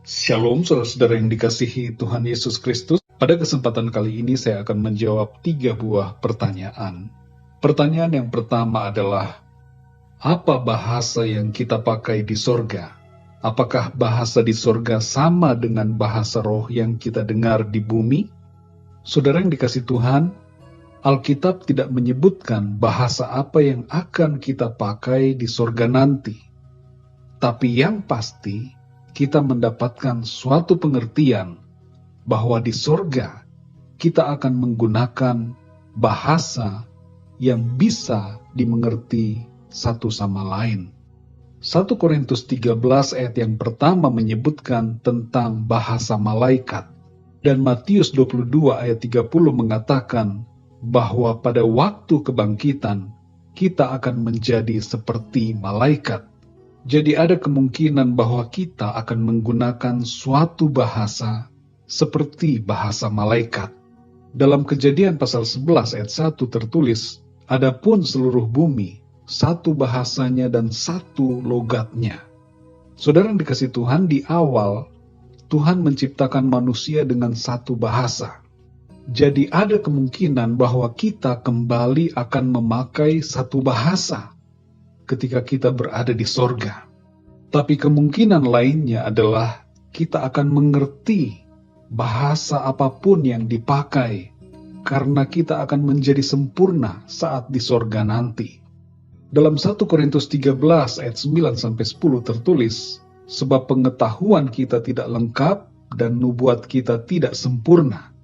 Shalom, saudara-saudara yang dikasihi Tuhan Yesus Kristus. Pada kesempatan kali ini saya akan menjawab 3 buah pertanyaan. Pertanyaan yang pertama adalah, apa bahasa yang kita pakai di sorga? Apakah bahasa di sorga sama dengan bahasa roh yang kita dengar di bumi? Saudara yang dikasihi Tuhan, Alkitab tidak menyebutkan bahasa apa yang akan kita pakai di sorga nanti. Tapi yang pasti, kita mendapatkan suatu pengertian bahwa di sorga kita akan menggunakan bahasa yang bisa dimengerti satu sama lain. 1 Korintus 13 ayat yang pertama menyebutkan tentang bahasa malaikat, dan Matius 22 ayat 30 mengatakan bahwa pada waktu kebangkitan kita akan menjadi seperti malaikat. Jadi ada kemungkinan bahwa kita akan menggunakan suatu bahasa seperti bahasa malaikat. Dalam Kejadian pasal 11 ayat 1 tertulis, adapun seluruh bumi, satu bahasanya dan satu logatnya. Saudara yang dikasihi Tuhan, di awal, Tuhan menciptakan manusia dengan satu bahasa. Jadi ada kemungkinan bahwa kita kembali akan memakai satu bahasa ketika kita berada di sorga. Tapi kemungkinan lainnya adalah kita akan mengerti bahasa apapun yang dipakai, karena kita akan menjadi sempurna saat di sorga nanti. Dalam 1 Korintus 13 ayat 9-10 tertulis, sebab pengetahuan kita tidak lengkap dan nubuat kita tidak sempurna.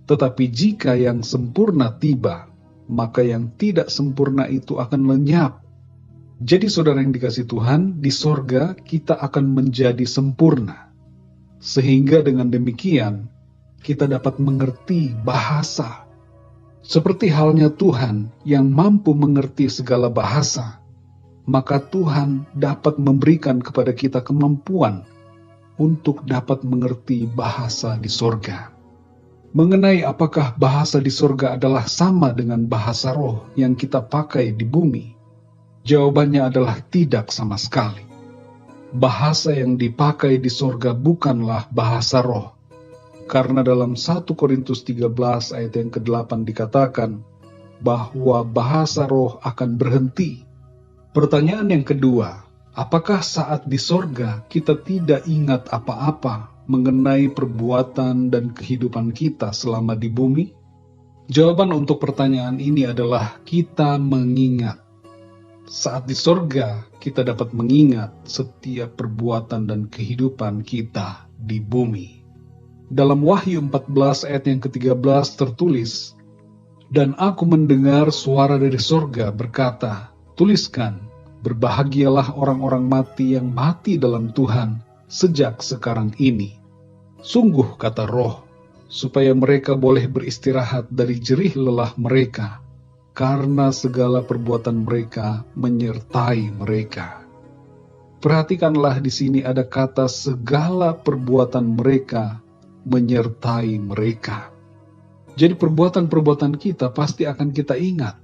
Tetapi jika yang sempurna tiba, maka yang tidak sempurna itu akan lenyap. Jadi saudara yang dikasihi Tuhan, di sorga kita akan menjadi sempurna. Sehingga dengan demikian, kita dapat mengerti bahasa. Seperti halnya Tuhan yang mampu mengerti segala bahasa, maka Tuhan dapat memberikan kepada kita kemampuan untuk dapat mengerti bahasa di sorga. Mengenai apakah bahasa di sorga adalah sama dengan bahasa roh yang kita pakai di bumi, jawabannya adalah tidak sama sekali. Bahasa yang dipakai di sorga bukanlah bahasa roh. Karena dalam 1 Korintus 13 ayat yang ke-8 dikatakan bahwa bahasa roh akan berhenti. Pertanyaan yang kedua, apakah saat di sorga kita tidak ingat apa-apa mengenai perbuatan dan kehidupan kita selama di bumi? Jawaban untuk pertanyaan ini adalah kita mengingat. Saat di sorga, kita dapat mengingat setiap perbuatan dan kehidupan kita di bumi. Dalam Wahyu 14 ayat yang ke-13 tertulis, dan aku mendengar suara dari sorga berkata, tuliskan, berbahagialah orang-orang mati yang mati dalam Tuhan sejak sekarang ini. Sungguh kata roh, supaya mereka boleh beristirahat dari jerih lelah mereka, karena segala perbuatan mereka menyertai mereka. Perhatikanlah di sini ada kata segala perbuatan mereka menyertai mereka. Jadi perbuatan-perbuatan kita pasti akan kita ingat.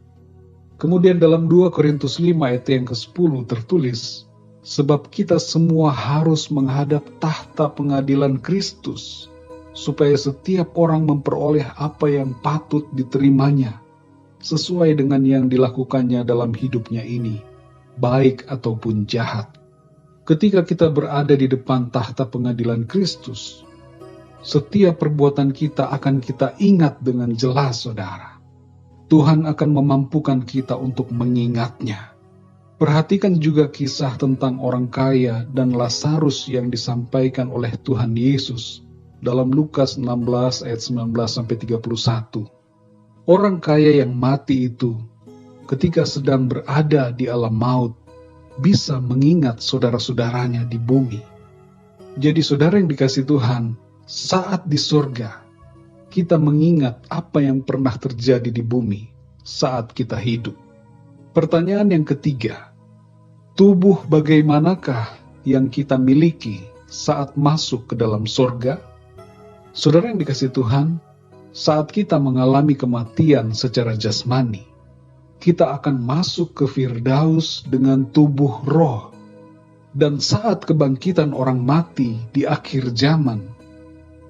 Kemudian dalam 2 Korintus 5 ayat yang ke-10 tertulis, sebab kita semua harus menghadap tahta pengadilan Kristus, supaya setiap orang memperoleh apa yang patut diterimanya, sesuai dengan yang dilakukannya dalam hidupnya ini, baik ataupun jahat. Ketika kita berada di depan tahta pengadilan Kristus, setiap perbuatan kita akan kita ingat dengan jelas, saudara. Tuhan akan memampukan kita untuk mengingatnya. Perhatikan juga kisah tentang orang kaya dan Lazarus yang disampaikan oleh Tuhan Yesus dalam Lukas 16 ayat 19-31. Orang kaya yang mati itu, ketika sedang berada di alam maut, bisa mengingat saudara-saudaranya di bumi. Jadi saudara yang dikasihi Tuhan, saat di surga, kita mengingat apa yang pernah terjadi di bumi saat kita hidup. Pertanyaan yang ketiga, tubuh bagaimanakah yang kita miliki saat masuk ke dalam surga? Saudara yang dikasihi Tuhan, saat kita mengalami kematian secara jasmani, kita akan masuk ke Firdaus dengan tubuh roh. Dan saat kebangkitan orang mati di akhir zaman,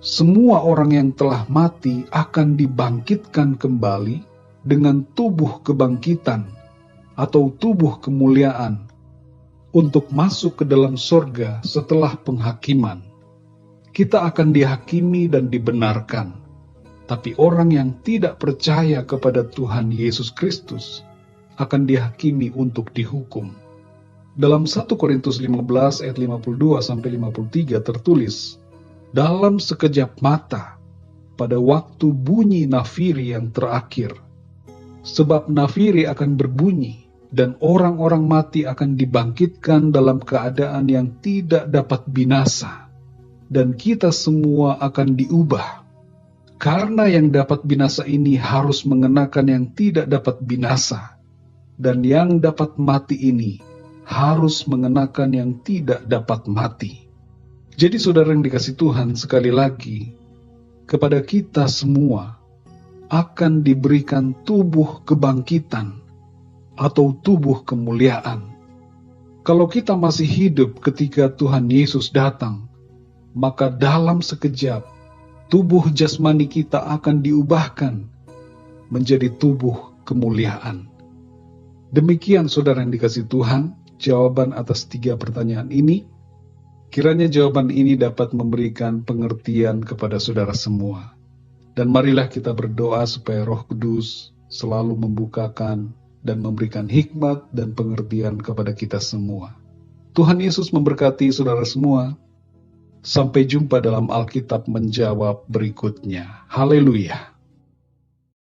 semua orang yang telah mati akan dibangkitkan kembali dengan tubuh kebangkitan atau tubuh kemuliaan untuk masuk ke dalam surga setelah penghakiman. Kita akan dihakimi dan dibenarkan, tapi orang yang tidak percaya kepada Tuhan Yesus Kristus akan dihakimi untuk dihukum. Dalam 1 Korintus 15 ayat 52-53 tertulis, dalam sekejap mata, pada waktu bunyi nafiri yang terakhir, sebab nafiri akan berbunyi, dan orang-orang mati akan dibangkitkan dalam keadaan yang tidak dapat binasa, dan kita semua akan diubah. Karena yang dapat binasa ini harus mengenakan yang tidak dapat binasa, dan yang dapat mati ini harus mengenakan yang tidak dapat mati. Jadi saudara yang dikasih Tuhan, sekali lagi, kepada kita semua akan diberikan tubuh kebangkitan atau tubuh kemuliaan. Kalau kita masih hidup ketika Tuhan Yesus datang, maka dalam sekejap tubuh jasmani kita akan diubahkan menjadi tubuh kemuliaan. Demikian saudara yang dikasih Tuhan, jawaban atas 3 pertanyaan ini. Kiranya jawaban ini dapat memberikan pengertian kepada saudara semua. Dan marilah kita berdoa supaya Roh Kudus selalu membukakan dan memberikan hikmat dan pengertian kepada kita semua. Tuhan Yesus memberkati saudara semua. Sampai jumpa dalam Alkitab menjawab berikutnya. Haleluya.